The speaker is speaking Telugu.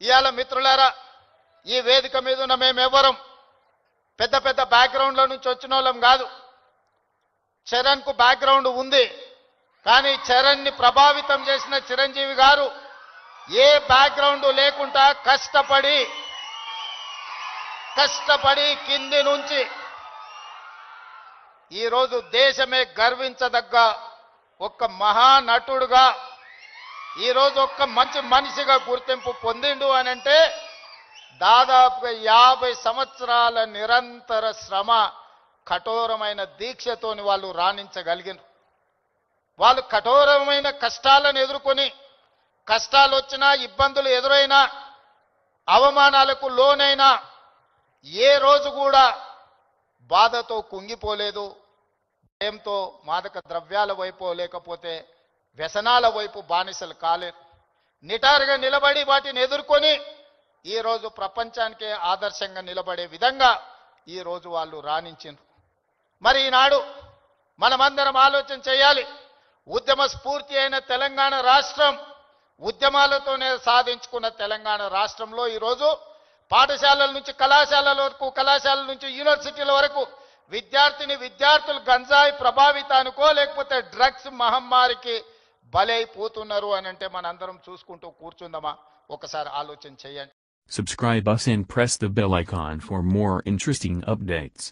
ఇయాల మిత్రులారా, ఈ వేదిక మీద ఉన్న మేమెవరం పెద్ద పెద్ద బ్యాక్గ్రౌండ్ల నుంచి వచ్చిన వాళ్ళం కాదు. చరణ్ కు బ్యాక్గ్రౌండ్ ఉంది, కానీ చరణ్ ని ప్రభావితం చేసిన చిరంజీవి గారు ఏ బ్యాక్గ్రౌండ్ లేకుండా కష్టపడి కింది నుంచి ఈ రోజు దేశమే గర్వించదగ్గ ఒక మహానటుడుగా ఈ రోజు ఒక మంచి మనిషిగా గుర్తింపు పొందిండు అని అంటే దాదాపుగా 50 సంవత్సరాల నిరంతర శ్రమ, కఠోరమైన దీక్షతోని వాళ్ళు రాణించగలిగినారు. వాళ్ళు కఠోరమైన కష్టాలను ఎదుర్కొని, కష్టాలు వచ్చినా, ఇబ్బందులు ఎదురైనా, అవమానాలకు లోనైనా ఏ రోజు కూడా బాధతో కుంగిపోలేదు. భయంతో మాదక ద్రవ్యాల వైపు లేకపోతే వ్యసనాల వైపు బానిసలు కాలేదు. నిటారుగా నిలబడి వాటిని ఎదుర్కొని ఈ రోజు ప్రపంచానికే ఆదర్శంగా నిలబడే విధంగా ఈ రోజు వాళ్ళు రాణించారు. మరి ఈనాడు మనమందరం ఆలోచన చేయాలి. ఉద్యమ స్ఫూర్తి అయిన తెలంగాణ రాష్ట్రం, ఉద్యమాలతోనే సాధించుకున్న తెలంగాణ రాష్ట్రంలో ఈరోజు పాఠశాలల నుంచి కళాశాలల వరకు, కళాశాలల నుంచి యూనివర్సిటీల వరకు విద్యార్థులు గంజాయి ప్రభావితానికో లేకపోతే డ్రగ్స్ మహమ్మారికి బలైపోతున్నారు అని అంటే మనందరం చూసుకుంటూ కూర్చుందామా? ఒకసారి ఆలోచన చేయండి. Subscribe us and press the bell icon for more interesting updates.